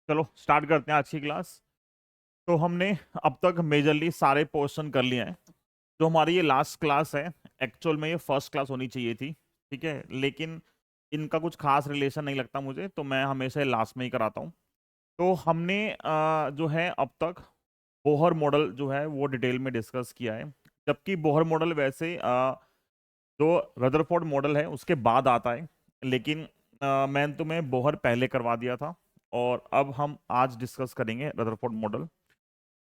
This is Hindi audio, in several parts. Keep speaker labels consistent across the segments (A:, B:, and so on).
A: चलो स्टार्ट करते हैं आज की क्लास। तो हमने अब तक मेजरली सारे पोर्शन कर लिए हैं। जो हमारी ये लास्ट क्लास है, एक्चुअल में ये फर्स्ट क्लास होनी चाहिए थी, ठीक है, लेकिन इनका कुछ खास रिलेशन नहीं लगता मुझे, तो मैं हमेशा लास्ट में ही कराता हूँ। तो हमने जो है अब तक बोहर मॉडल जो है वो डिटेल में डिस्कस किया है। जबकि बोहर मॉडल वैसे जो रदरफोर्ड मॉडल है उसके बाद आता है, लेकिन मैंने तुम्हें बोहर पहले करवा दिया था, और अब हम आज डिस्कस करेंगे रदरफोर्ड मॉडल।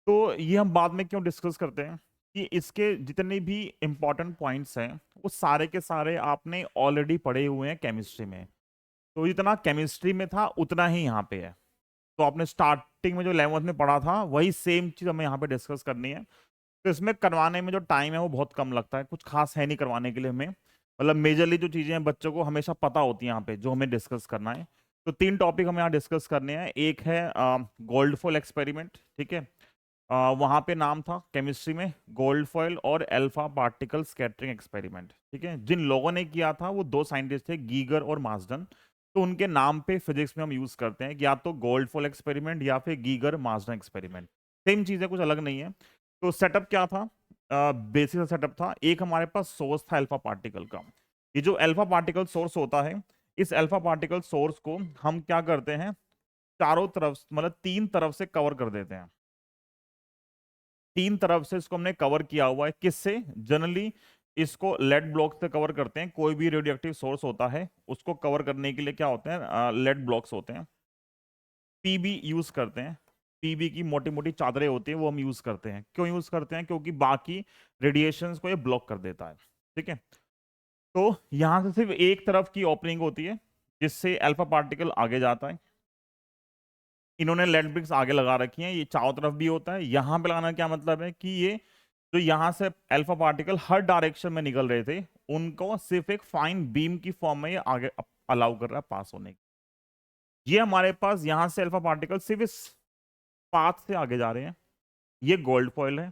A: तो ये हम बाद में क्यों डिस्कस करते हैं कि इसके जितने भी इंपॉर्टेंट पॉइंट्स हैं वो सारे के सारे आपने ऑलरेडी पढ़े हुए हैं केमिस्ट्री में। तो जितना केमिस्ट्री में था उतना ही यहाँ पे है। तो आपने स्टार्टिंग में जो 11th में पढ़ा था वही सेम चीज़ हमें यहाँ पे डिस्कस करनी है। तो इसमें करवाने में जो टाइम है वो बहुत कम लगता है, कुछ खास है नहीं करवाने के लिए हमें, मतलब मेजरली जो चीज़ें हैं बच्चों को हमेशा पता होती हैं यहाँ पे जो हमें डिस्कस करना है। तो तीन टॉपिक हमें यहाँ डिस्कस करने हैं। एक है गोल्ड फॉल एक्सपेरिमेंट, ठीक है, वहां पे नाम था केमिस्ट्री में गोल्ड फॉयल और अल्फा पार्टिकल स्कैटरिंग एक्सपेरिमेंट, ठीक है। जिन लोगों ने किया था वो दो साइंटिस्ट थे, गीगर और मार्सडन। तो उनके नाम पे फिजिक्स में हम यूज करते हैं कि या तो गोल्ड फॉल एक्सपेरिमेंट या फिर गीगर मार्सडन एक्सपेरिमेंट। सेम चीज है, कुछ अलग नहीं है। तो सेटअप क्या था? बेसिक सेटअप था, एक हमारे पास सोर्स था अल्फा पार्टिकल का। ये जो अल्फा पार्टिकल सोर्स होता है, इस अल्फा पार्टिकल सोर्स को हम क्या करते हैं, चारों तरफ मतलब तीन तरफ से कवर कर देते हैं। तीन तरफ से इसको हमने कवर किया हुआ है, किससे? जनरली इसको लेड ब्लॉक से कवर करते हैं। कोई भी रेडियो एक्टिव सोर्स होता है उसको कवर करने के लिए क्या होते हैं, लेड ब्लॉक्स होते हैं। पीबी यूज करते हैं, पीबी की मोटी मोटी चादरें होती हैं वो हम यूज करते हैं। क्यों यूज करते हैं? क्योंकि बाकी रेडिएशंस को ये ब्लॉक कर देता है, ठीक है। तो यहां से सिर्फ एक तरफ की ओपनिंग होती है जिससे अल्फा पार्टिकल आगे जाता है। इन्होंने लेड ब्रिक्स आगे लगा रखी हैं, ये चारों तरफ भी होता है। यहां पे लगाना क्या मतलब है कि ये जो यहां से अल्फा पार्टिकल हर डायरेक्शन में निकल रहे थे उनको सिर्फ एक फाइन बीम की फॉर्म में ये आगे अलाउ कर रहा है पास होने की। ये हमारे पास यहां से अल्फा पार्टिकल सिर्फ इस पाथ से आगे जा रहे हैं। ये गोल्ड फॉयल है।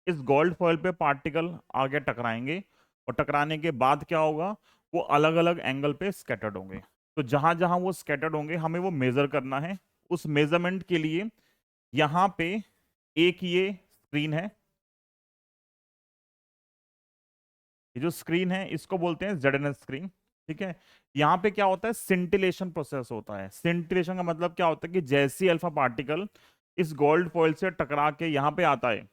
A: इस गोल्ड फॉयल पे पार्टिकल आगे टकराएंगे, और टकराने के बाद क्या होगा, वो अलग अलग एंगल पे स्कैटर्ड होंगे। तो जहां जहां वो स्कैटर्ड होंगे हमें वो मेजर करना है। उस मेजरमेंट के लिए यहाँ पे एक ये स्क्रीन है, ये जो स्क्रीन है इसको बोलते हैं ZNS स्क्रीन, ठीक है। यहाँ पे क्या होता है, सिंटिलेशन प्रोसेस होता है। सिंटिलेशन का मतलब क्या होता है कि जैसी अल्फा पार्टिकल इस गोल्ड फॉइल से टकरा के यहाँ पे आता है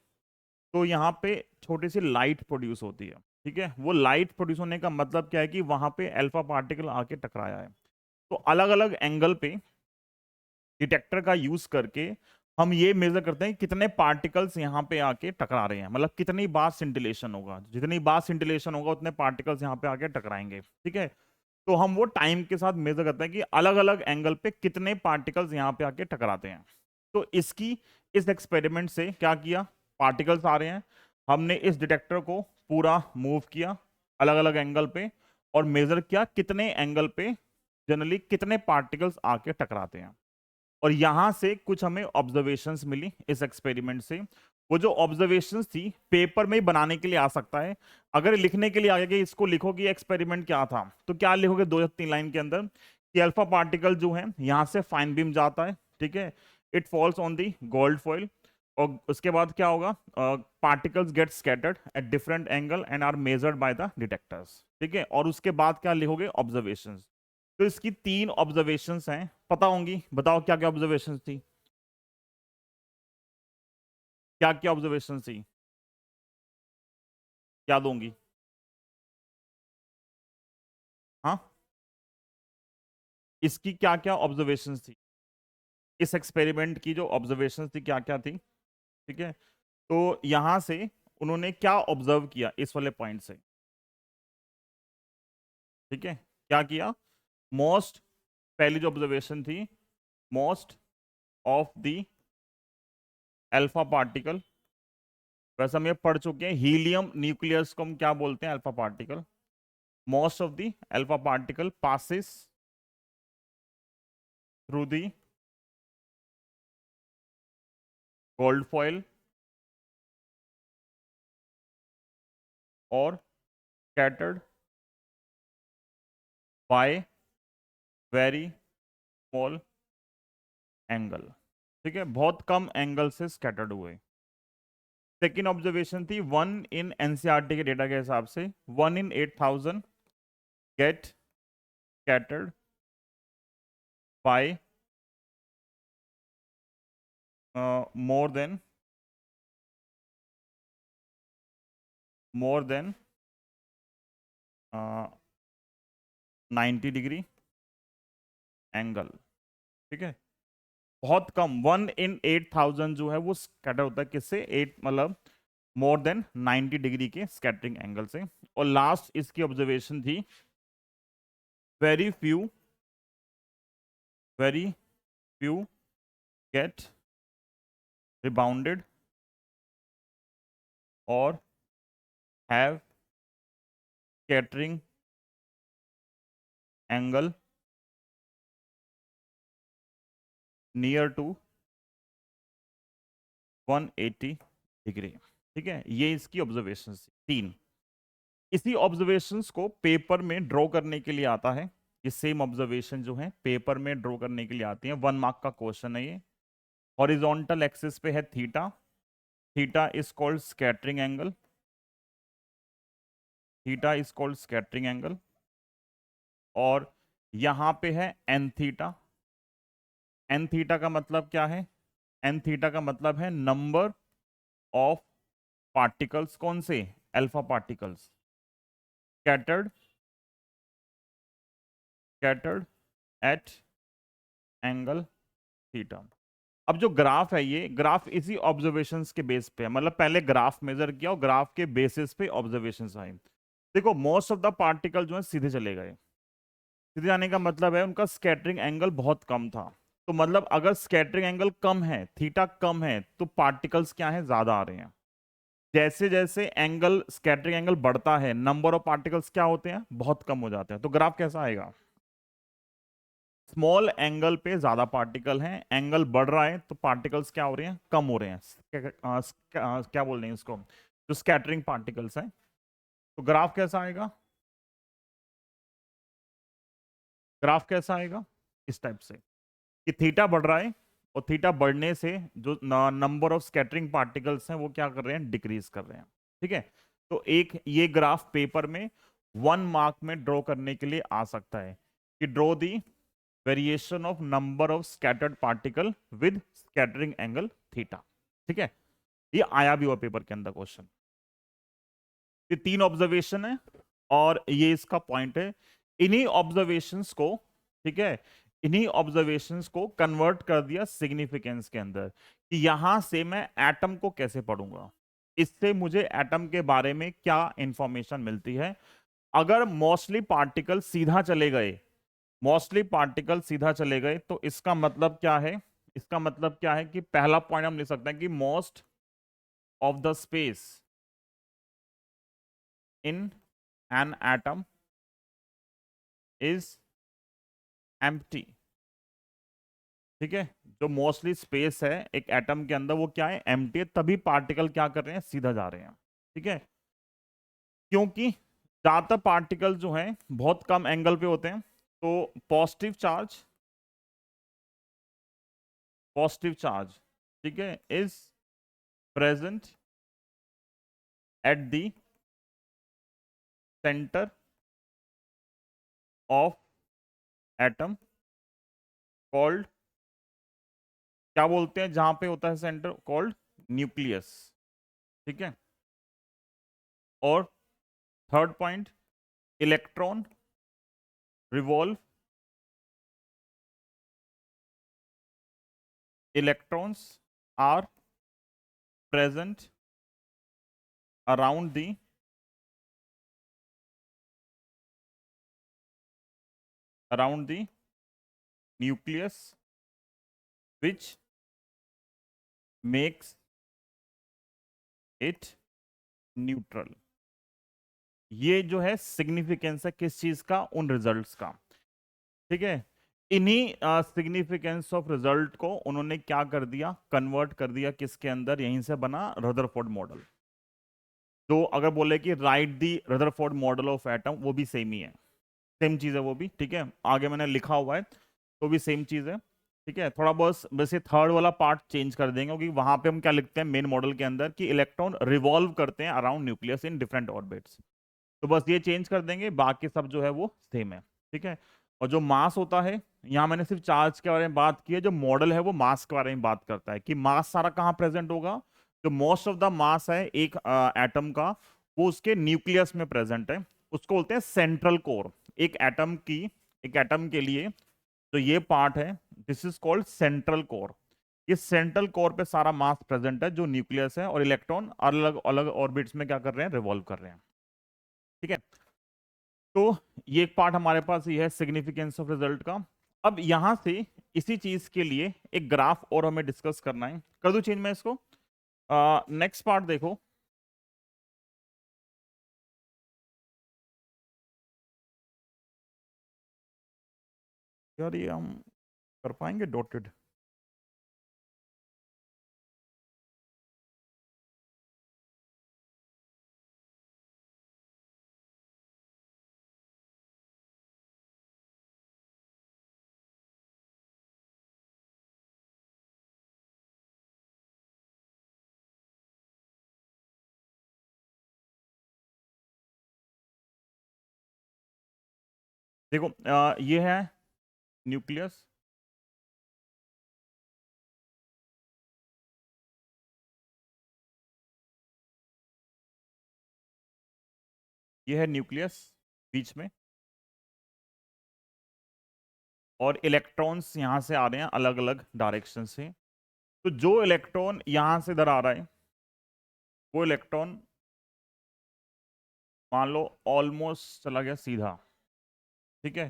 A: तो यहाँ पे छोटी सी लाइट प्रोड्यूस होती है, ठीक है। वो लाइट प्रोड्यूस होने का मतलब क्या है कि वहां पे अल्फा पार्टिकल आके टकराया है। तो अलग अलग एंगल पे डिटेक्टर का यूज करके हम ये मेजर करते हैं कि कितने पार्टिकल्स यहाँ पे आके टकरा रहे हैं, मतलब कितनी बार सिंटिलेशन होगा। जितनी बार सिंटिलेशन होगा उतने पार्टिकल्स यहाँ पे आके टकराएंगे, ठीक है। तो हम वो टाइम के साथ मेजर करते हैं कि अलग अलग एंगल पे कितने पार्टिकल्स यहाँ पे आके टकराते हैं। तो इस एक्सपेरिमेंट से क्या किया, पार्टिकल्स आ रहे हैं, हमने इस डिटेक्टर को पूरा मूव किया अलग अलग एंगल पे, और मेजर किया कितने एंगल पे जनरली कितने पार्टिकल्स आके टकराते हैं। और यहां से कुछ हमें ऑब्जर्वेशंस मिली इस एक्सपेरिमेंट से। वो जो ऑब्जर्वेशंस थी पेपर में ही बनाने के लिए आ सकता है। अगर लिखने के लिए आगे कि इसको लिखो कि एक्सपेरिमेंट क्या था, तो क्या लिखोगे दो या तीन लाइन के अंदर कि अल्फा पार्टिकल जो है यहां से फाइन बीम जाता है, ठीक है, it falls on the gold foil, और उसके बाद क्या होगा, particles get scattered at different angle and are measured by the detectors, ठीक है। और उसके बाद क्या लिखोगे, ऑब्जर्वेशंस। तो इसकी तीन ऑब्जर्वेशंस हैं, पता होंगी, बताओ क्या क्या ऑब्जर्वेशंस थी, क्या क्या ऑब्जर्वेशंस थी, याद होंगी? हाँ, इसकी क्या क्या ऑब्जर्वेशंस थी, इस एक्सपेरिमेंट की जो ऑब्जर्वेशंस थी क्या क्या थी, ठीक है। तो यहां से उन्होंने क्या ऑब्जर्व किया इस वाले पॉइंट से, ठीक है, क्या किया? मोस्ट, पहली जो ऑब्जर्वेशन थी, most of the alpha particle, वैसे हम ये पढ़ चुके हैं, हीलियम न्यूक्लियस को हम क्या बोलते हैं, alpha particle. Most of the alpha particle passes through the gold foil और scattered by very small angle, ठीक है, बहुत कम एंगल से स्कैटर्ड हुए। सेकेंड ऑब्जर्वेशन थी 1 इन एनसीईआरटी के डेटा के हिसाब से 1 in 8000 get scattered by more than 90 degree angle, ठीक है, बहुत कम 1 इन 8000 जो है वो स्कैटर होता है किससे, 8 मतलब मोर देन 90 डिग्री के स्कैटरिंग एंगल से। और लास्ट इसकी ऑब्जर्वेशन थी वेरी फ्यू गेट रिबाउंडेड और have scattering angle near to 180 degree, ठीक है, ये इसकी ऑब्जर्वेशन थी 3। इसी ऑब्जर्वेशंस को पेपर में ड्रॉ करने के लिए आता है, ये सेम ऑब्जर्वेशन जो है पेपर में ड्रॉ करने के लिए आती है। 1 मार्क का क्वेश्चन है ये। हॉरिजॉन्टल एक्सिस पे है theta, theta is called scattering angle, theta is called scattering angle. और यहां पे है एन थीटा, एन थीटा का मतलब क्या है, एन थीटा का मतलब है नंबर ऑफ पार्टिकल्स, कौन से, alpha particles scattered scattered at angle theta. अब जो ग्राफ है ये ग्राफ इसी ऑब्जर्वेशंस के बेस पे है, मतलब पहले ग्राफ मेजर किया और ग्राफ के बेसिस पे ऑब्जर्वेशंस आए। देखो मोस्ट ऑफ द पार्टिकल जो है सीधे चले गए, सीधे जाने का मतलब है उनका स्कैटरिंग एंगल बहुत कम था। तो मतलब अगर स्कैटरिंग एंगल कम है, थीटा कम है, तो पार्टिकल्स क्या है, ज्यादा आ रहे हैं। जैसे जैसे एंगल स्कैटरिंग एंगल बढ़ता है नंबर ऑफ पार्टिकल्स क्या होते हैं, बहुत कम हो जाते हैं। तो ग्राफ कैसा आएगा, स्मॉल एंगल पे ज्यादा पार्टिकल हैं, एंगल बढ़ रहा है तो पार्टिकल्स क्या हो रहे हैं, कम हो रहे हैं। क्या बोल रहे हैं इसको, जो स्कैटरिंग पार्टिकल्स हैं। तो ग्राफ कैसा आएगा, ग्राफ कैसा आएगा इस टाइप से कि थीटा बढ़ रहा है और थीटा बढ़ने से जो नंबर ऑफ स्कैटरिंग पार्टिकल्स हैं वो क्या कर रहे हैं, डिक्रीज कर रहे हैं, ठीक है। तो एक ये ग्राफ पेपर में 1 मार्क में ड्रॉ करने के लिए आ सकता है कि draw the variation of number of scattered particle with scattering angle theta, ठीक है। ये आया भी हुआ पेपर के अंदर क्वेश्चन। ये 3 ऑब्जर्वेशन है और ये इसका पॉइंट है। इन्हीं ऑब्जर्वेशंस को, ठीक है, इन्हीं ऑब्जर्वेशंस को कन्वर्ट कर दिया सिग्निफिकेंस के अंदर कि यहां से मैं एटम को कैसे पढ़ूंगा, इससे मुझे एटम के बारे में क्या इंफॉर्मेशन मिलती है। अगर मोस्टली पार्टिकल सीधा चले गए, मोस्टली पार्टिकल सीधा चले गए तो इसका मतलब क्या है, इसका मतलब क्या है कि पहला पॉइंट हम लिख सकते हैं कि most of the space in an atom is empty, ठीक है। जो मोस्टली स्पेस है एक एटम के अंदर वो क्या है, एम्प्टी है, तभी पार्टिकल क्या कर रहे हैं, सीधा जा रहे हैं, ठीक है। क्योंकि ज्यादातर पार्टिकल जो हैं बहुत कम एंगल पे होते हैं, तो पॉजिटिव चार्ज, ठीक है, is present at the centre of atom called, क्या बोलते हैं जहां पे होता है सेंटर, कॉल्ड न्यूक्लियस, ठीक है। और third point, electron revolve, electrons are present around the nucleus which makes it neutral. ये जो है सिग्निफिकेंस है किस चीज का, उन रिजल्ट्स का, ठीक है। इन्हीं सिग्निफिकेंस ऑफ रिजल्ट को उन्होंने क्या कर दिया, कन्वर्ट कर दिया किसके अंदर, यहीं से बना रदरफोर्ड मॉडल। तो अगर बोले कि right the Rutherford model of atom, वो भी सेम ही है, सेम चीज है वो भी, ठीक है। आगे मैंने लिखा हुआ है तो भी सेम चीज है। ठीक है, थोड़ा बहुत वैसे थर्ड वाला पार्ट चेंज कर देंगे, क्योंकि वहां पे हम क्या लिखते हैं मेन मॉडल के अंदर कि इलेक्ट्रॉन रिवॉल्व करते हैं around nucleus in different orbits. तो बस ये चेंज कर देंगे, बाकी सब जो है वो सेम है। ठीक है, और जो मास होता है, यहाँ मैंने सिर्फ चार्ज के बारे में बात की है, जो मॉडल है वो मास के बारे में बात करता है कि मास सारा कहाँ प्रेजेंट होगा। जो मोस्ट ऑफ द मास है एक एटम का, वो उसके न्यूक्लियस में प्रेजेंट है, उसको बोलते हैं सेंट्रल कोर। एक एटम के लिए तो ये पार्ट है, this is called central core. इस सेंट्रल कोर पे सारा मास प्रेजेंट है जो न्यूक्लियस है, और इलेक्ट्रॉन अलग अलग ऑर्बिट्स में क्या कर रहे हैं, रिवॉल्व कर रहे हैं। ठीक है, तो ये एक पार्ट हमारे पास ये है सिग्निफिकेंस ऑफ रिजल्ट का। अब यहां से इसी चीज के लिए एक ग्राफ और हमें डिस्कस करना है, कर दूं चेंज मैं इसको। नेक्स्ट पार्ट देखो, यार ये हम कर पाएंगे डॉटेड? देखो ये है न्यूक्लियस, ये है न्यूक्लियस बीच में, और इलेक्ट्रॉन्स यहां से आ रहे हैं अलग अलग डायरेक्शन से। तो जो इलेक्ट्रॉन यहां से इधर आ रहा है, वो इलेक्ट्रॉन मान लो ऑलमोस्ट चला गया सीधा। ठीक है,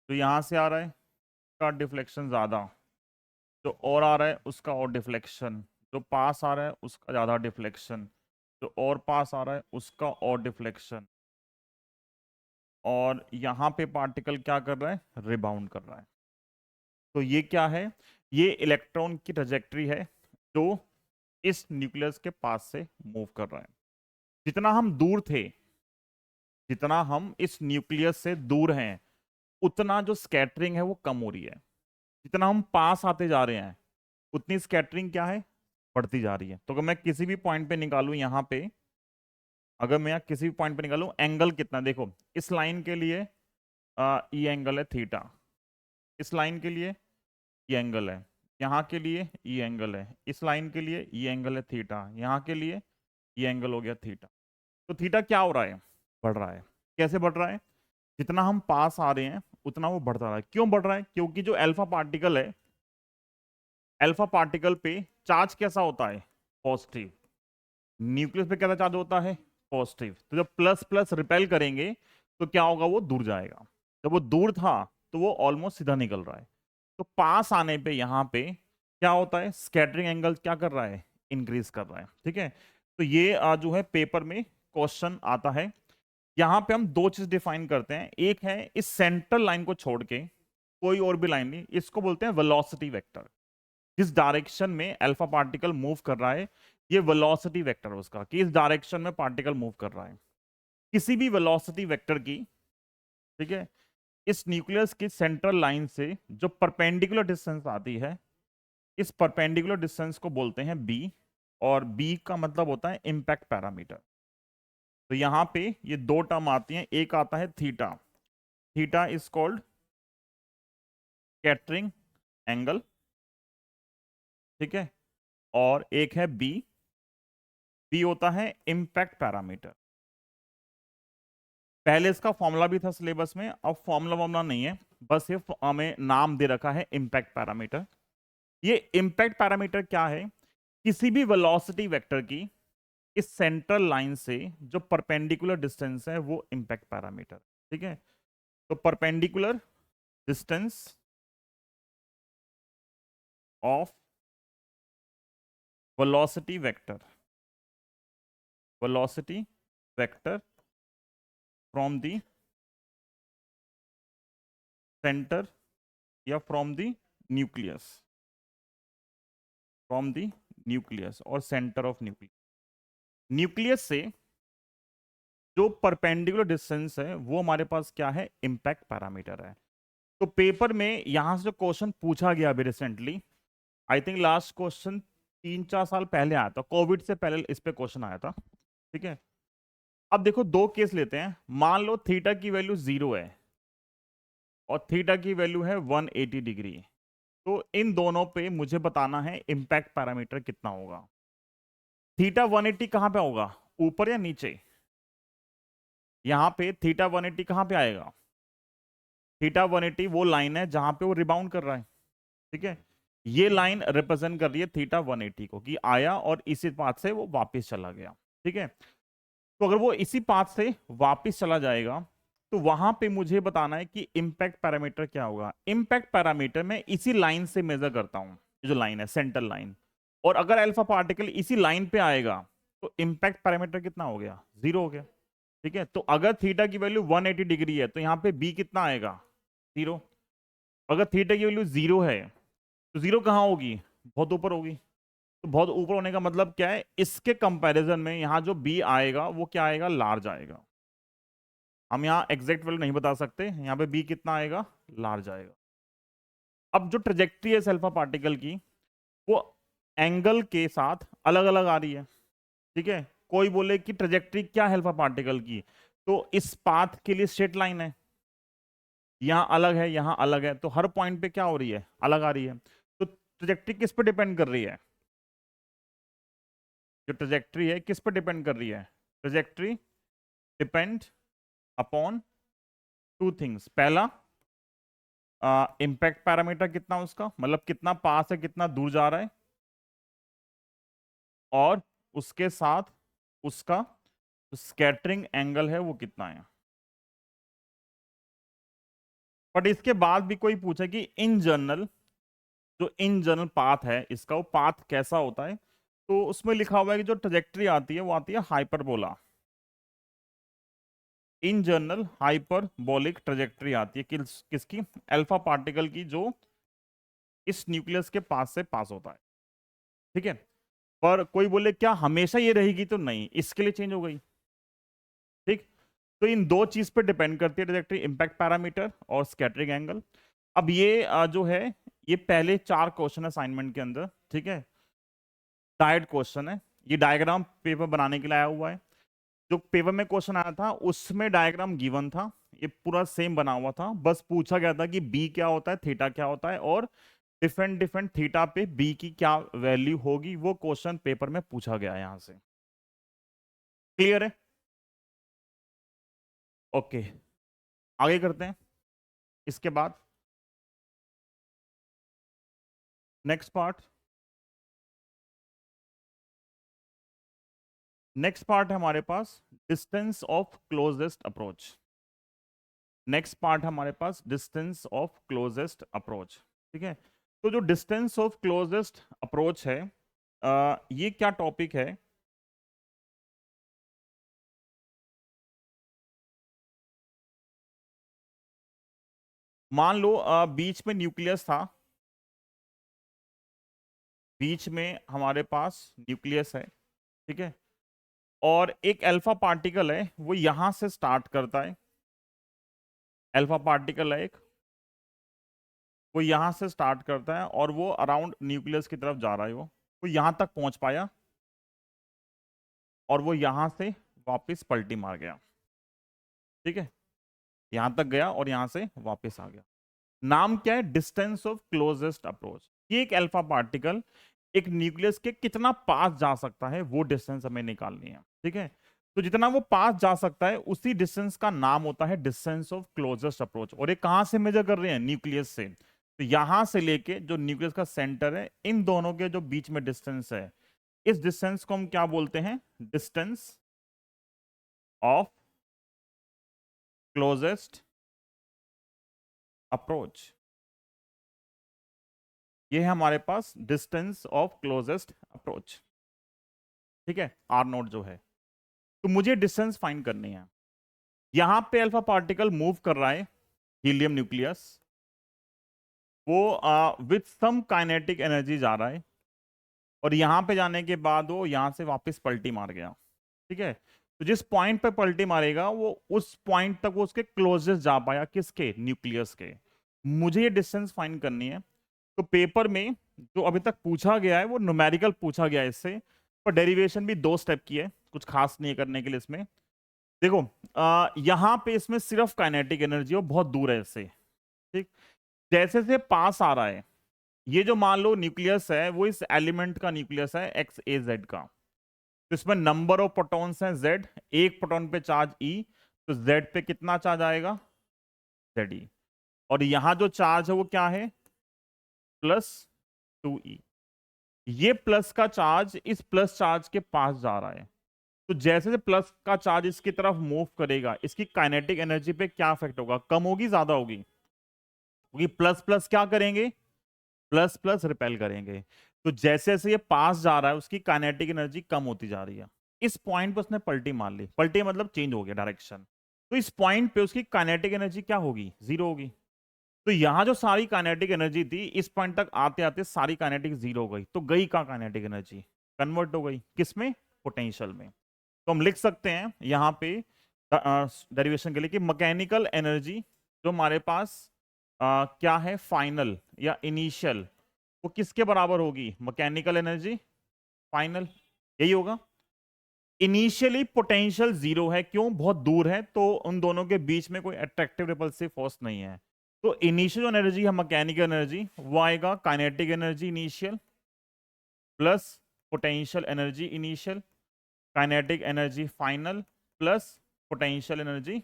A: तो यहां से आ रहा है, का डिफ्लेक्शन ज्यादा, जो और आ रहा है उसका और डिफ्लेक्शन, जो पास आ रहा है उसका ज्यादा डिफ्लेक्शन, जो और पास आ रहा है उसका और डिफ्लेक्शन, और यहां पे पार्टिकल क्या कर रहा है, रिबाउंड कर रहा है। तो ये क्या है, ये इलेक्ट्रॉन की ट्रेजेक्टरी है जो इस न्यूक्लियस के पास से मूव कर रहा है। जितना हम दूर थे, जितना हम इस न्यूक्लियस से दूर हैं, उतना जो स्कैटरिंग है वो कम हो रही है। जितना हम पास आते जा रहे हैं, उतनी स्कैटरिंग क्या है, बढ़ती जा रही है। तो अगर मैं किसी भी पॉइंट पे निकालूं यहाँ पे, अगर मैं यहाँ किसी भी पॉइंट पे निकालूं, एंगल कितना देखो, इस लाइन के लिए ये एंगल है थीटा, इस लाइन के लिए ये एंगल है, यहाँ के लिए ये एंगल है, इस लाइन के लिए ये एंगल है थीटा, यहाँ के लिए ये एंगल हो गया थीटा। तो थीटा क्या हो रहा है, बढ़ रहा है। कैसे बढ़ रहा है, जितना हम पास आ रहे हैं उतना वो बढ़ता रहा है। क्यों बढ़ रहा है, क्योंकि जो अल्फा पार्टिकल है, अल्फा पार्टिकल पे चार्ज कैसा होता है, पॉजिटिव। न्यूक्लियस पे कैसा चार्ज होता है, पॉजिटिव। तो जब प्लस प्लस रिपेल करेंगे तो क्या होगा, वो दूर जाएगा। जब वो दूर था तो वो ऑलमोस्ट सीधा निकल रहा है। तो पास आने पे यहाँ पे क्या होता है, स्कैटरिंग एंगल क्या कर रहा है, इंक्रीज कर रहा है। ठीक है, तो ये जो है पेपर में क्वेश्चन आता है। यहाँ पे हम दो चीज डिफाइन करते हैं, एक है इस सेंट्रल लाइन को छोड़ के कोई और भी लाइन नहीं, इसको बोलते हैं वेलोसिटी वेक्टर। जिस डायरेक्शन में अल्फा पार्टिकल मूव कर रहा है, ये वेलोसिटी वेक्टर उसका, कि इस डायरेक्शन में पार्टिकल मूव कर रहा है। किसी भी वेलोसिटी वेक्टर की, ठीक है, इस न्यूक्लियस की सेंट्रल लाइन से जो परपेंडिकुलर डिस्टेंस आती है, इस परपेंडिकुलर डिस्टेंस को बोलते हैं बी, और बी का मतलब होता है इंपैक्ट पैरामीटर। तो यहां पे ये दो टर्म आती हैं, एक आता है theta, theta is called scattering angle. ठीक है, और एक है बी, बी होता है इंपैक्ट पैरामीटर। पहले इसका फॉर्मूला भी था सिलेबस में, अब फॉर्मूला नहीं है, बस ये हमें नाम दे रखा है इंपैक्ट पैरामीटर। ये इंपैक्ट पैरामीटर क्या है, किसी भी वेलोसिटी वेक्टर की इस सेंट्रल लाइन से जो परपेंडिकुलर डिस्टेंस है वो इंपैक्ट पैरामीटर। ठीक है, तो perpendicular distance of velocity vector, velocity vector from the centre या from the nucleus, from the nucleus और सेंटर ऑफ न्यूक्लियस। न्यूक्लियस से जो परपेंडिकुलर डिस्टेंस है वो हमारे पास क्या है, इंपैक्ट पैरामीटर है। तो पेपर में यहां से जो क्वेश्चन पूछा गया अभी recently, I think last question 3-4 साल पहले आया था, कोविड से पहले इस पे क्वेश्चन आया था। ठीक है, अब देखो दो केस लेते हैं। मान लो थीटा की वैल्यू 0 है और थीटा की वैल्यू है 180 डिग्री। तो इन दोनों पे मुझे बताना है इंपैक्ट पैरामीटर कितना होगा। थीटा 180 कहां पे होगा, ऊपर या नीचे? यहां पे थीटा 180 कहां पे आएगा? थीटा 180 वो लाइन है जहां पे वो रिबाउंड कर रहा है। ठीक है, ये लाइन रिप्रेजेंट कर रही है थीटा 180 को, कि आया और इसी पाथ से वो वापस चला गया। ठीक है, तो अगर वो इसी पाथ से वापस चला जाएगा तो वहां पे मुझे बताना है कि इंपैक्ट पैरामीटर क्या होगा। इंपैक्ट पैरामीटर मैं इसी लाइन से मेजर करता हूं, ये जो लाइन है सेंट्रल लाइन, और अगर अल्फा पार्टिकल इसी लाइन पे आएगा तो इंपैक्ट पैरामीटर कितना हो गया, 0 हो गया। ठीक है, तो अगर थीटा की वैल्यू 180 डिग्री है तो यहाँ पे बी कितना आएगा, 0। अगर थीटा की वैल्यू 0 है तो 0 कहाँ होगी, बहुत ऊपर होगी। तो बहुत ऊपर होने का मतलब क्या है, इसके कंपैरिजन में यहाँ जो बी आएगा वो क्या आएगा, लार्ज आएगा। हम यहाँ एग्जैक्ट वैल्यू नहीं बता सकते, यहाँ पे बी कितना आएगा, लार्ज आएगा। अब जो ट्रेजेक्ट्री है अल्फा पार्टिकल की, वो एंगल के साथ अलग अलग आ रही है। ठीक है, कोई बोले कि ट्रेजेक्ट्री क्या है अल्फा पार्टिकल की, तो इस पाथ के लिए स्ट्रेट लाइन है, यहां अलग है यहां अलग है, तो हर पॉइंट पे क्या हो रही है, अलग आ रही है। तो ट्रेजेक्ट्री किस पे डिपेंड कर रही है, जो ट्रेजेक्ट्री है किस पे डिपेंड कर रही है, trajectory depend upon two things. पहला, इंपैक्ट पैरामीटर कितना उसका, मतलब कितना पास है कितना दूर जा रहा है, और उसके साथ उसका स्कैटरिंग एंगल है वो कितना है। बट इसके बाद भी कोई पूछे कि इन जनरल, जो इन जनरल पाथ है इसका, वो पाथ कैसा होता है, तो उसमें लिखा हुआ है कि जो ट्रेजेक्ट्री आती है वो आती है hyperbola. In general hyperbolic trajectory आती है किसकी, अल्फा पार्टिकल की, जो इस न्यूक्लियस के पास से पास होता है। ठीक है, पर कोई बोले क्या हमेशा ये रहेगी, तो नहीं, इसके लिए चेंज हो गई। ठीक, तो इन दो चीज पे डिपेंड करती है ट्रेजेक्ट्री, इंपैक्ट पैरामीटर और स्कैटरिंग एंगल। अब ये जो है, ये पहले 4 क्वेश्चन असाइनमेंट के अंदर। ठीक है, डायरेक्ट क्वेश्चन है, ये डायग्राम पेपर बनाने के लिए आया हुआ है। जो पेपर में क्वेश्चन आया था उसमें डायग्राम गिवन था, ये पूरा सेम बना हुआ था, बस पूछा गया था कि बी क्या होता है, थीटा क्या होता है, और डिफरेंट डिफरेंट थीटा पे बी की क्या वैल्यू होगी, वो क्वेश्चन पेपर में पूछा गया है यहां से। क्लियर है? ओके, आगे करते हैं। इसके बाद नेक्स्ट पार्ट, नेक्स्ट पार्ट है हमारे पास distance of closest approach. Next part हमारे पास डिस्टेंस ऑफ क्लोजेस्ट अप्रोच। ठीक है, तो जो डिस्टेंस ऑफ क्लोजेस्ट अप्रोच है, ये क्या टॉपिक है, मान लो बीच में न्यूक्लियस था, बीच में हमारे पास न्यूक्लियस है। ठीक है, और एक अल्फा पार्टिकल है वो यहां से स्टार्ट करता है, अल्फा पार्टिकल है एक, वो यहां से स्टार्ट करता है और वो अराउंड न्यूक्लियस की तरफ जा रहा है, वो यहां तक पहुंच पाया और वो यहां से वापस पलटी मार गया। ठीक है, यहां तक गया और यहां से वापस आ गया। नाम क्या है, डिस्टेंस ऑफ क्लोजेस्ट अप्रोच। ये एक अल्फा पार्टिकल एक न्यूक्लियस के कितना पास जा सकता है, वो डिस्टेंस हमें निकालनी है। ठीक है, तो जितना वो पास जा सकता है उसी डिस्टेंस का नाम होता है डिस्टेंस ऑफ क्लोजेस्ट अप्रोच। और ये कहां से मेजर कर रहे हैं, न्यूक्लियस से। तो यहां से लेके जो न्यूक्लियस का सेंटर है, इन दोनों के जो बीच में डिस्टेंस है, इस डिस्टेंस को हम क्या बोलते हैं, डिस्टेंस ऑफ क्लोजेस्ट अप्रोच। ये है हमारे पास डिस्टेंस ऑफ क्लोजेस्ट अप्रोच। ठीक है, आर नोट जो है, तो मुझे डिस्टेंस फाइंड करनी है। यहां पे अल्फा पार्टिकल मूव कर रहा है, हीलियम न्यूक्लियस, वो विथ सम काइनेटिक एनर्जी जा रहा है, और यहां पे जाने के बाद वो यहां से वापस पलटी मार गया। ठीक है, तो जिस पॉइंट पे पलटी मारेगा वो उस पॉइंट तक वो उसके क्लोजेस्ट जा पाया, किसके, न्यूक्लियस के। मुझे ये डिस्टेंस फाइंड करनी है। तो पेपर में जो अभी तक पूछा गया है वो न्यूमेरिकल पूछा गया है इससे, पर डेरिवेशन भी 2 स्टेप की है, कुछ खास नहीं है करने के लिए इसमें। देखो यहाँ पे इसमें सिर्फ काइनेटिक एनर्जी और बहुत दूर है इससे, ठीक। जैसे से पास आ रहा है, ये जो मान लो न्यूक्लियस है वो इस एलिमेंट का न्यूक्लियस है XAZ का, तो इसमें नंबर ऑफ प्रोटॉन्स हैं Z, एक प्रोटॉन पे चार्ज E, तो Z पे कितना चार्ज आएगा ZE, और यहां जो चार्ज है वो क्या है +2E। ये प्लस का चार्ज इस प्लस चार्ज के पास जा रहा है, तो जैसे से प्लस का चार्ज इसकी तरफ मूव करेगा, इसकी काइनेटिक एनर्जी पे क्या इफेक्ट होगा, कम होगी ज्यादा होगी, क्योंकि प्लस प्लस क्या करेंगे, प्लस प्लस रिपेल करेंगे। तो जैसे जैसे ये पास जा रहा है उसकी काइनेटिक एनर्जी कम होती जा रही है। इस पॉइंट पे उसने पलटी मार ली, पलटी मतलब चेंज हो गया डायरेक्शन, तो इस पॉइंट पे उसकी काइनेटिक एनर्जी क्या होगी, 0 होगी। तो यहां जो सारी काइनेटिक एनर्जी थी इस पॉइंट तक आते आते सारी काइनेटिक 0 हो गई, तो गई का काइनेटिक एनर्जी कन्वर्ट हो गई किसमें, पोटेंशियल में। तो हम लिख सकते हैं यहां पे डेरिवेशन के लिए कि मैकेनिकल एनर्जी जो हमारे पास क्या है फाइनल या इनिशियल, वो किसके बराबर होगी, मैकेनिकल एनर्जी फाइनल, यही होगा। इनिशियली पोटेंशियल 0 है, क्यों, बहुत दूर है, तो उन दोनों के बीच में कोई अट्रैक्टिव रिपल्सिव फोर्स नहीं है। तो इनिशियल एनर्जी है मैकेनिकल एनर्जी, वो आएगा kinetic energy initial plus potential energy initial, kinetic energy final plus potential energy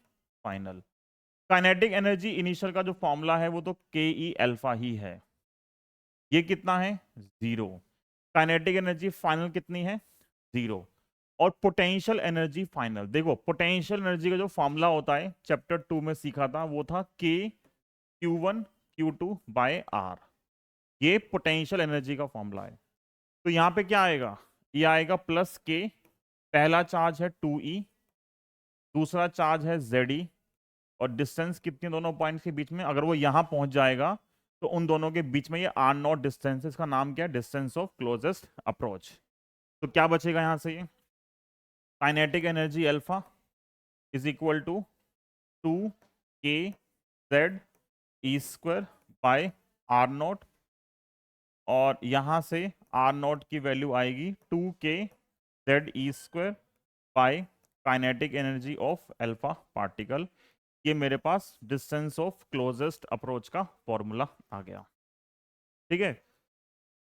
A: final. Kinetic energy initial का जो फॉर्मूला है वो तो KE अल्फा ही है, ये कितना है 0। काइनेटिक एनर्जी फाइनल कितनी है 0। और पोटेंशियल एनर्जी फाइनल, देखो पोटेंशियल एनर्जी का जो फॉर्मूला होता है चैप्टर 2 में सीखा था, वो था KQ1Q2/R, ये पोटेंशियल एनर्जी का फॉर्मूला है। तो यहां पे क्या आएगा, ये आएगा +K, पहला चार्ज है 2E, दूसरा चार्ज है ZE, और डिस्टेंस कितनी दोनों पॉइंट्स के बीच में, अगर वो यहां पहुंच जाएगा तो उन दोनों के बीच में ये R0 डिस्टेंस है, इसका नाम क्या है, डिस्टेंस ऑफ क्लोजेस्ट अप्रोच। तो क्या बचेगा यहां से, ये kinetic energy alpha is equal to 2KZ/E², और यहां से R0 की वैल्यू आएगी 2KZ/E² kinetic energy of alpha particle. ये मेरे पास डिस्टेंस ऑफ क्लोजेस्ट अप्रोच का फॉर्मूला आ गया, ठीक है।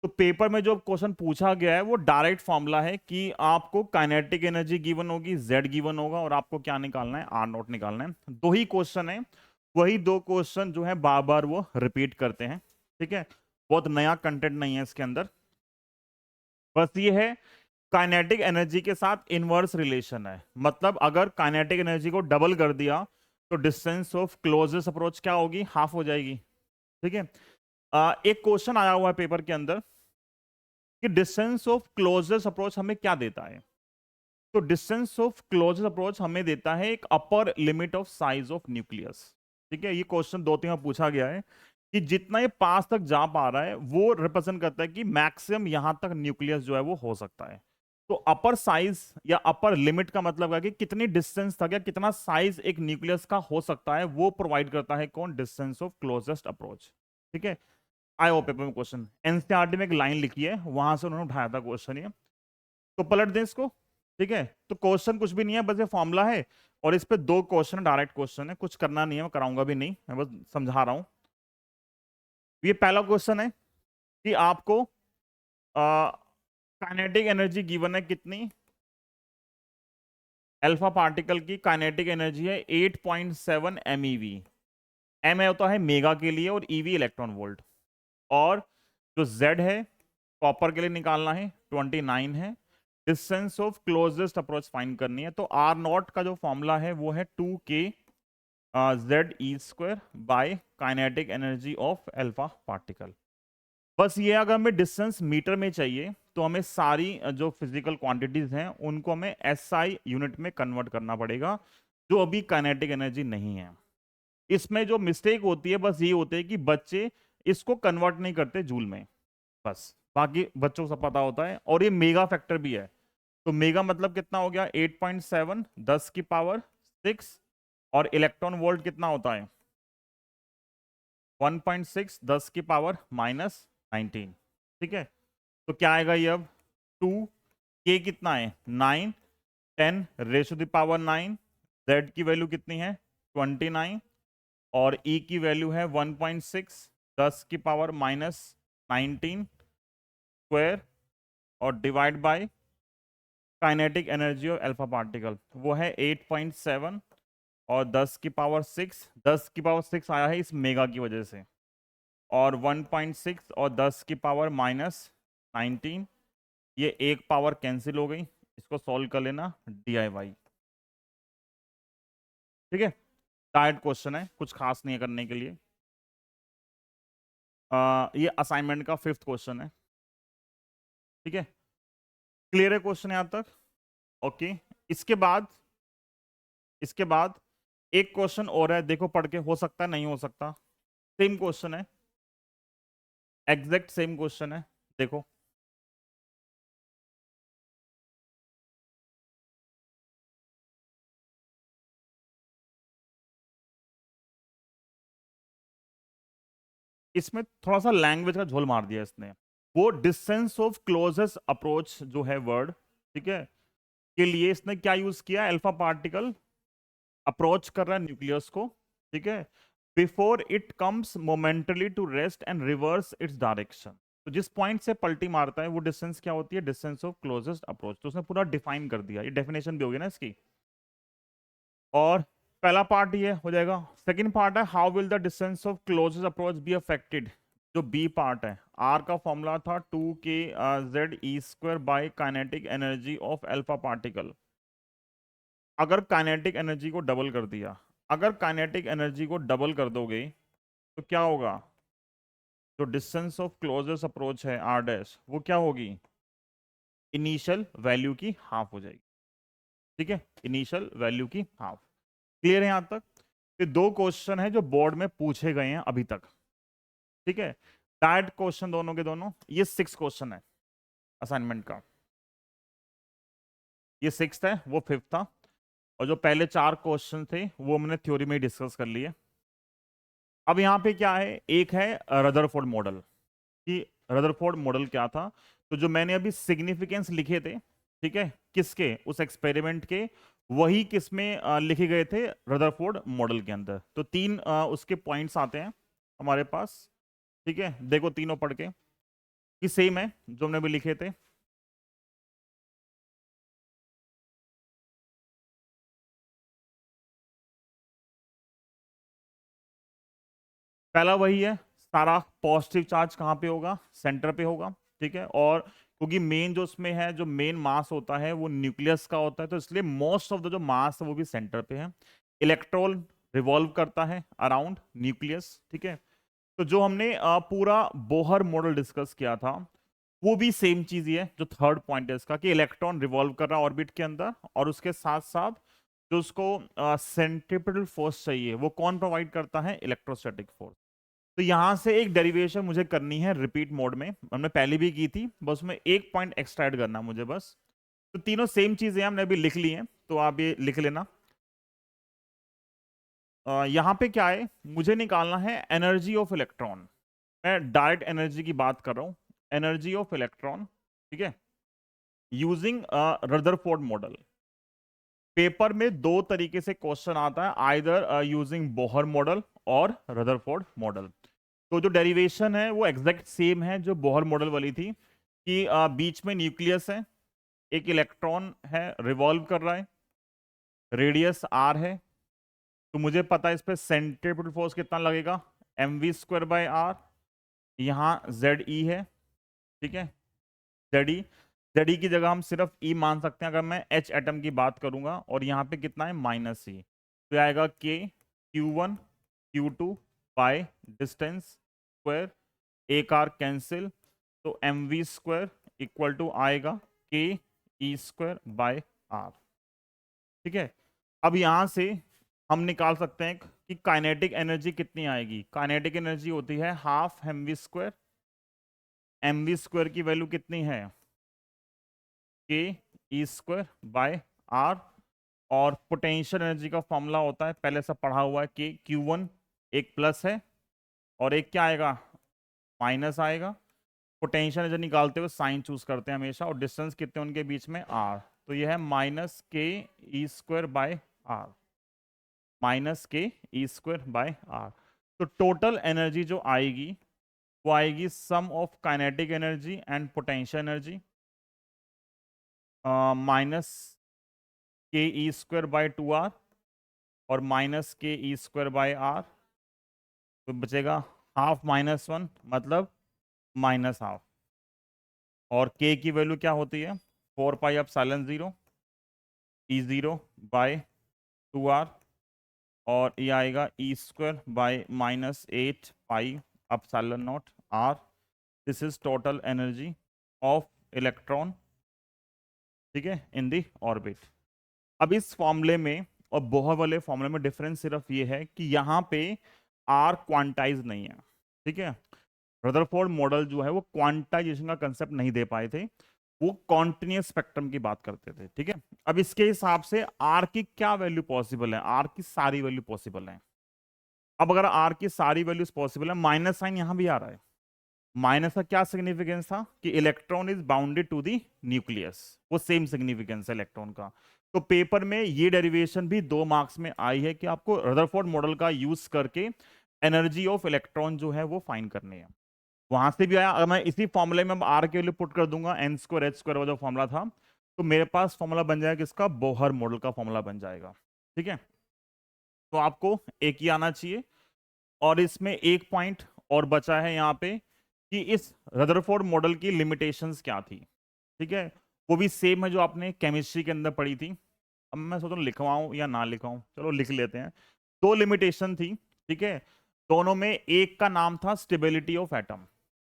A: तो पेपर में जो क्वेश्चन पूछा गया है वो डायरेक्ट फॉर्मूला है कि आपको काइनेटिक एनर्जी गिवन होगी, Z गिवन होगा, और आपको क्या निकालना है, R0 निकालना है। 2 ही क्वेश्चन है, वही 2 क्वेश्चन जो है बार बार वो रिपीट करते हैं, ठीक है। बहुत नया कंटेंट नहीं है इसके अंदर, बस ये है काइनेटिक एनर्जी के साथ इनवर्स रिलेशन है, मतलब अगर काइनेटिक एनर्जी को डबल कर दिया तो डिस्टेंस ऑफ क्लोजेस्ट अप्रोच क्या होगी, हाफ हो जाएगी, ठीक है। एक क्वेश्चन आया हुआ है पेपर के अंदर कि डिस्टेंस ऑफ क्लोजेस्ट अप्रोच हमें क्या देता है। तो डिस्टेंस ऑफ क्लोजेस्ट अप्रोच हमें देता है एक upper limit of size of nucleus, ठीक है। ये क्वेश्चन 2-3 में पूछा गया है कि जितना ये पास तक जा पा रहा है वो रिप्रेजेंट करता है कि मैक्सिमम यहां तक न्यूक्लियस जो है वो हो सकता है। तो अपर साइज या अपर लिमिट का मतलब है कि कितनी डिस्टेंस तक या कितना साइज एक न्यूक्लियस का हो सकता है, वो प्रोवाइड करता है कौन, डिस्टेंस ऑफ क्लोजेस्ट अप्रोच, ठीक है। आया वो पेपर में क्वेश्चन, एनसीईआरटी में एक लाइन लिखी है वहां से उन्होंने उठाया था क्वेश्चन ये, तो पलट दें इसको, ठीक है। तो क्वेश्चन कुछ भी नहीं है, बस ये फॉर्मूला है, और इस पे 2 क्वेश्चन डायरेक्ट क्वेश्चन है, कुछ करना नहीं है, मैं कराऊंगा भी नहीं, मैं बस समझा रहा हूं। ये पहला क्वेश्चन है कि आपको काइनेटिक एनर्जी गिवन है कितनी, अल्फा पार्टिकल की काइनेटिक एनर्जी है 8.7 MeV, एम होता है मेगा के लिए और ईवी इलेक्ट्रॉन वोल्ट, और जो Z है कॉपर के लिए निकालना है 29 है, distance of closest approach find करनी है। तो R0 का जो फॉर्मूला है वो है 2KZE² kinetic energy of alpha particle. बस ये अगर हमें डिस्टेंस मीटर में चाहिए तो हमें सारी जो फिजिकल क्वांटिटीज हैं उनको हमें SI यूनिट में कन्वर्ट करना पड़ेगा, जो अभी काइनेटिक एनर्जी नहीं है। इसमें जो मिस्टेक होती है बस ये होती है कि बच्चे इसको कन्वर्ट नहीं करते जूल में, बस बाकी बच्चों को सब पता होता है, और ये मेगा फैक्टर भी है। तो मेगा मतलब कितना हो गया 8.7 10⁶ और इलेक्ट्रॉन वोल्ट कितना होता है 1.6 10 की पावर -19, ठीक है। तो क्या आएगा ये अब 2, के कितना है 9, 10 raise to the power 9, z की वैल्यू कितनी है 29 और e की वैल्यू है 1.6 10 की पावर -19 स्क्वायर और divide by kinetic energy of alpha particle वो है 8.7 और 10 की पावर 6, 10 की पावर 6 आया है इस मेगा की वजह से, और 1.6 और 10 की पावर -19, ये एक पावर कैंसिल हो गई, इसको सॉल्व कर लेना DIY, ठीक है। डायरेक्ट क्वेश्चन है, कुछ खास नहीं है करने के लिए। ये असाइनमेंट का 5th क्वेश्चन है, ठीक है। क्लियर है क्वेश्चन यहां तक? ओके। इसके बाद एक क्वेश्चन और है, देखो पढ़ के, हो सकता है नहीं हो सकता, सेम क्वेश्चन है, एग्जैक्ट सेम क्वेश्चन है, देखो। इसमें थोड़ा सा लैंग्वेज का झोल मार दिया इसने। वो डिस्टेंस ऑफ क्लोजेस्ट अप्रोच जो है वर्ड, ठीक है, के लिए इसने क्या यूज किया, अल्फा पार्टिकल अप्रोच कर रहा है न्यूक्लियस को, ठीक है, before it comes momentarily to rest and reverse its direction. तो जिस पॉइंट से पलटी मारता है वो डिस्टेंस क्या होती है, डिस्टेंस ऑफ क्लोजेस्ट अप्रोच। तो उसने पूरा डिफाइन कर दिया, ये डेफिनेशन भी होगी ना इसकी। और पहला पार्ट ये हो जाएगा। सेकंड पार्ट है how will the distance of closest approach be affected. जो बी पार्ट है, आर का फॉर्मूला था 2k z² by kinetic energy of alpha particle. अगर काइनेटिक एनर्जी को डबल कर दिया, अगर काइनेटिक एनर्जी को डबल कर दोगे तो क्या होगा, जो डिस्टेंस ऑफ क्लोजेस्ट अप्रोच है आर डैश, वो क्या होगी, इनिशियल वैल्यू की हाफ हो जाएगी, ठीक है, इनिशियल वैल्यू की हाफ। क्लियर है यहां तक? ये दो क्वेश्चन है जो बोर्ड में पूछे गए हैं अभी तक, ठीक है, डायरेक्ट क्वेश्चन दोनों के दोनों। ये 6 क्वेश्चन है असाइनमेंट का, ये 6th है, वो 5th था, और जो पहले 4 क्वेश्चन थे वो हमने थ्योरी में डिस्कस कर लिए। अब यहाँ पे क्या है, एक है रदरफोर्ड मॉडल, कि रदरफोर्ड मॉडल क्या था। तो जो मैंने अभी सिग्निफिकेंस लिखे थे, ठीक है, किसके, उस एक्सपेरिमेंट के, वही किसमें लिखे गए थे, रदरफोर्ड मॉडल के अंदर। तो 3 उसके पॉइंट्स आते हैं हमारे पास, ठीक है, देखो तीनों पढ़ के कि सेम है जो हमने अभी लिखे थे। पहला वही है, सारा पॉजिटिव चार्ज कहाँ पे होगा, सेंटर पे होगा, ठीक है, और क्योंकि मेन जो उसमें है, जो मेन मास होता है वो न्यूक्लियस का होता है, तो इसलिए मोस्ट ऑफ द जो मास है वो भी सेंटर पे है। इलेक्ट्रॉन रिवॉल्व करता है अराउंड न्यूक्लियस, ठीक है। तो जो हमने पूरा बोहर मॉडल डिस्कस किया था, वो भी सेम चीज ही है। जो थर्ड पॉइंट है इसका, कि इलेक्ट्रॉन रिवॉल्व कर रहा है ऑर्बिट के अंदर, और उसके साथ साथ जो उसको सेंट्रिपेटल फोर्स चाहिए वो कौन प्रोवाइड करता है, इलेक्ट्रोस्टैटिक फोर्स। तो यहां से एक डेरिवेशन मुझे करनी है रिपीट मोड में, हमने पहले भी की थी, बस में एक पॉइंट एक्स्ट्रा ऐड करना मुझे बस। तो तीनों सेम चीजें हमने अभी लिख ली हैं, तो आप ये लिख लेना। यहां पे क्या है, मुझे निकालना है एनर्जी ऑफ इलेक्ट्रॉन। मैं डायरेक्ट एनर्जी की बात कर रहा हूं, एनर्जी ऑफ इलेक्ट्रॉन, ठीक है, यूजिंग रदरफोर्ड मॉडल। पेपर में दो तरीके से क्वेश्चन आता है, आइदर यूजिंग बोहर मॉडल और रदरफोर्ड मॉडल। तो जो डेरिवेशन है वो एग्जैक्ट सेम है जो बोहर मॉडल वाली थी, कि बीच में न्यूक्लियस है, एक इलेक्ट्रॉन है रिवॉल्व कर रहा है, रेडियस आर है, तो मुझे पता है इस पे सेंट्रिपेटल फोर्स कितना लगेगा, mv²/r। यहाँ जेड ई है, ठीक है, जेड ई, जेड ई की जगह हम सिर्फ ई मान सकते हैं अगर मैं एच एटम की बात करूंगा, और यहाँ पे कितना है -e, तो आएगा k Q1 Q2 by distance square, एक आर कैंसिल, तो mv² इक्वल टू आएगा ke²/r, ठीक है। अब यहां से हम निकाल सकते हैं कि काइनेटिक एनर्जी कितनी आएगी। काइनेटिक एनर्जी होती है हाफ mv², mv² की वैल्यू कितनी है, ke²/r, और पोटेंशियल एनर्जी का फॉर्मूला होता है, पहले से पढ़ा हुआ है, के Q1 एक प्लस है, और एक क्या आएगा, माइनस आएगा। पोटेंशियल एनर्जी निकालते हुए साइन चूज करते हैं हमेशा, और डिस्टेंस कितने उनके बीच में, आर। तो ये है minus k e squared by r, minus k e squared by r. तो टोटल एनर्जी जो आएगी वो आएगी sum of kinetic energy and potential energy minus k e squared bye 2r और minus k e squared by r. तो बचेगा हाफ माइनस 1, मतलब माइनस हाफ। और k की वैल्यू क्या होती है, 4 पाई एप्सिलॉन 0 ई 0 बाय 2r, और ये आएगा e squared by minus 8 pi epsilon naught r। This is total energy of electron, ठीक है, इन दी ऑर्बिट। अब इस फॉर्मूले में और बोहर वाले फॉर्मूले में डिफरेंस सिर्फ ये है कि यहाँ पे आर क्वांटाइज नहीं है, ठीक है। रदरफोर्ड मॉडल जो है वो क्वांटाइजेशन का कंसेप्ट नहीं दे पाए थे, वो कॉन्टिन्यूस स्पेक्ट्रम की बात करते थे, ठीक है। अब इसके हिसाब से आर की क्या वैल्यू पॉसिबल है, आर की सारी वैल्यू पॉसिबल है। अब अगर आर की सारी वैल्यूज पॉसिबल है, माइनस साइन यहां भी आ रहा है। माइनस का क्या सिग्निफिकेंस था कि electron is bounded to the nucleus, वो सेम सिग्निफिकेंस है इलेक्ट्रॉन का। तो पेपर में ये डेरिवेशन भी 2 मार्क्स में आई है कि आपको रदरफोर्ड मॉडल का यूज करके एनर्जी ऑफ इलेक्ट्रॉन जो है वो फाइंड करनी है। वहां से भी आया। अगर मैं इसी फॉर्मूले में आर के लिए पुट कर दूंगा एन स्क्वायर एच स्क्वायर वाला जो फॉर्मूला था, तो मेरे पास फॉर्मूला बन जाएगा किसका, बोहर मॉडल का फॉर्मूला बन जाएगा, ठीक है। तो आपको एक ही आना चाहिए। और इसमें एक पॉइंट और बचा है यहाँ पे कि इस रदरफोर्ड मॉडल की लिमिटेशंस क्या थी, ठीक है। वो भी सेम है जो आपने केमिस्ट्री के अंदर पढ़ी थी। अब मैं सोच रहा हूँ लिखवाऊं या ना लिखवाऊं, चलो लिख लेते हैं। 2 लिमिटेशन थी, ठीक है। दोनों में एक का नाम था स्टेबिलिटी ऑफ एटम,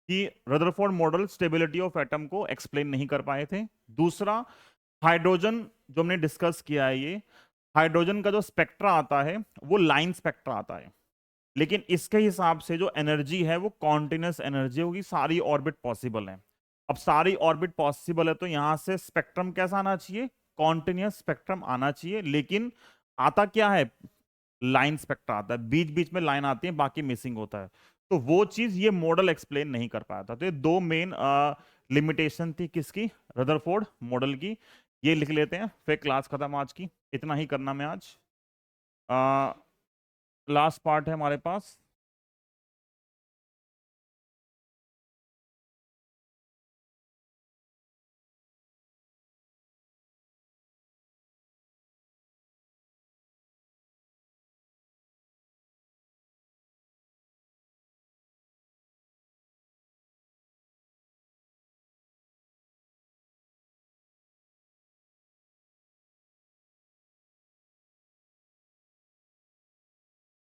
A: कि Rutherford model stability of atom को एक्सप्लेन नहीं कर पाए थे। दूसरा, हाइड्रोजन जो हमने डिस्कस किया है, ये हाइड्रोजन का जो स्पेक्ट्रा आता है वो लाइन स्पेक्ट्रा आता है, लेकिन इसके हिसाब से जो एनर्जी है वो कॉन्टिन्यूस एनर्जी होगी, सारी ऑर्बिट पॉसिबल है। अब सारी ऑर्बिट पॉसिबल है तो यहां से स्पेक्ट्रम कैसा आना चाहिए, कॉन्टिन्यूस स्पेक्ट्रम आना चाहिए। लेकिन आता क्या है, लाइन स्पेक्ट्रा आता है, बीच बीच में लाइन आती है, बाकी मिसिंग होता है। तो वो चीज ये मॉडल एक्सप्लेन नहीं कर पाया था। तो ये 2 मेन लिमिटेशन थी किसकी, रदरफोर्ड मॉडल की। ये लिख लेते हैं, फिर क्लास खत्म आज की। इतना ही करना मैं आज। लास्ट पार्ट है हमारे पास,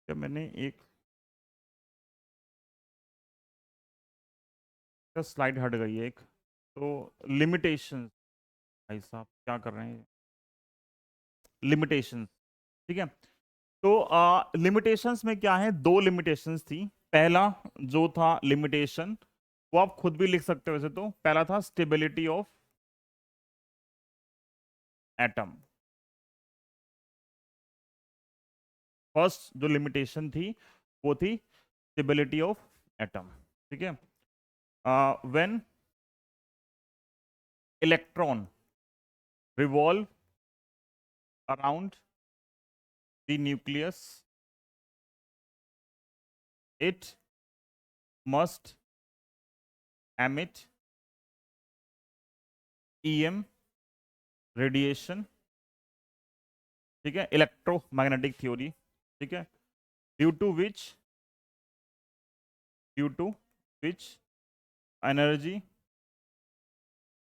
A: जब मैंने एक स्लाइड हट गई है एक, तो लिमिटेशन, भाई साहब क्या कर रहे हैं, लिमिटेशन, ठीक है। तो लिमिटेशंस में क्या है, 2 लिमिटेशंस थी। पहला जो था लिमिटेशन, वो आप खुद भी लिख सकते हो वैसे तो, पहला था स्टेबिलिटी ऑफ एटम। फर्स्ट जो लिमिटेशन थी वो थी स्टेबिलिटी ऑफ एटम, ठीक है। When electron revolve around the nucleus, it must emit EM radiation, ठीक है, इलेक्ट्रोमैग्नेटिक थ्योरी, ठीक है। Due to which, due to which energy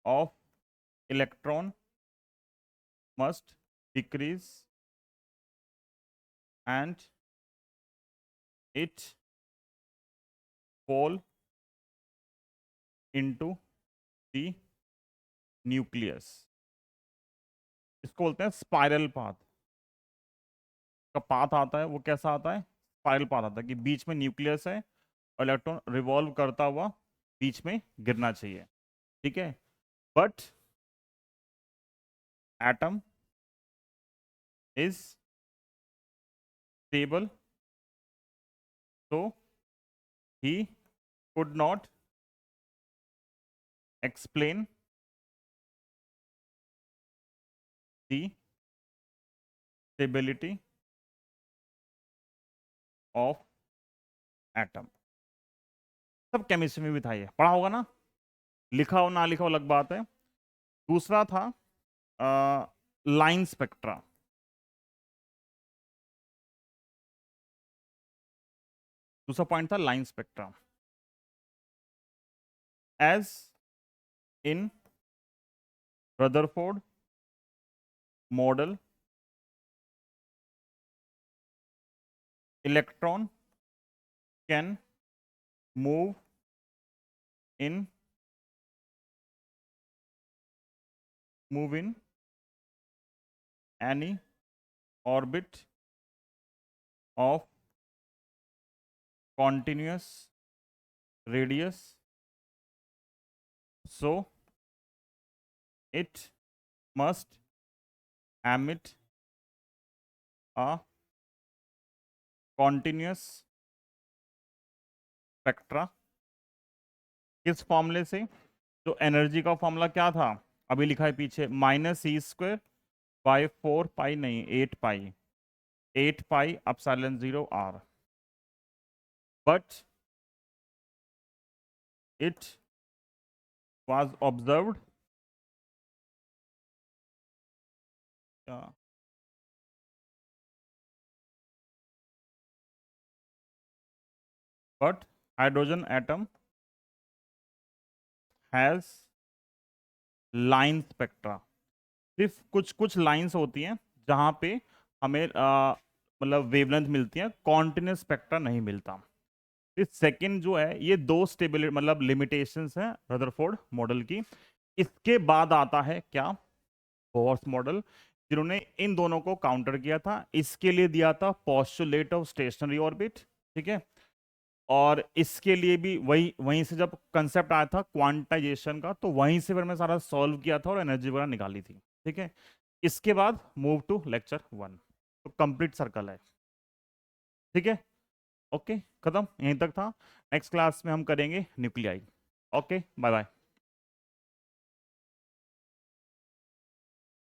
A: of electron must decrease and it fall into the nucleus. इसको बोलते हैं स्पाइरल पाथ। का पाथ आता है वो कैसा आता है, स्पाइरल पाथ आता है, कि बीच में न्यूक्लियस है और इलेक्ट्रॉन रिवॉल्व करता हुआ बीच में गिरना चाहिए, ठीक है। बट एटम इज स्टेबल, तो he could not explain the stability of atom। सब केमिस्ट्री में भी था, ये पढ़ा होगा ना, लिखा हो ना लिखा हो अलग बात है। दूसरा था लाइन स्पेक्ट्रा। दूसरा पॉइंट था line spectra. As in Rutherford model, electron can move in any orbit of continuous radius, so it must emit a continuous spectra। किस फॉर्मूले से? तो एनर्जी का फॉर्मूला क्या था, अभी लिखा है पीछे, -c²/4 पाई, नहीं 8 पाई, 8 pi epsilon 0 r। But it was observed but hydrogen atom has line spectra। सिर्फ कुछ कुछ लाइंस होती हैं जहां पे हमें मतलब वेवलेंथ मिलती है, कॉन्टिन्यूस स्पेक्ट्रा नहीं मिलता। इस सेकंड जो है, ये दो स्टेबिलिटी मतलब लिमिटेशंस हैं रदरफोर्ड मॉडल की। इसके बाद आता है क्या, बोर्स मॉडल, जिन्होंने इन दोनों को काउंटर किया था। इसके लिए दिया था पोस्टुलेट ऑफ स्टेशनरी ऑर्बिट, ठीक है। और इसके लिए भी वही, वहीं से जब कंसेप्ट आया था क्वांटाइजेशन का, तो वहीं से फिर मैं सारा सॉल्व किया था और एनर्जी वगैरह निकाली थी, ठीक है। इसके बाद मूव टू लेक्चर 1, तो कंप्लीट सर्कल है, ठीक है। ओके, खत्म, यहीं तक था। नेक्स्ट क्लास में हम करेंगे न्यूक्लियाई। Okay, bye bye.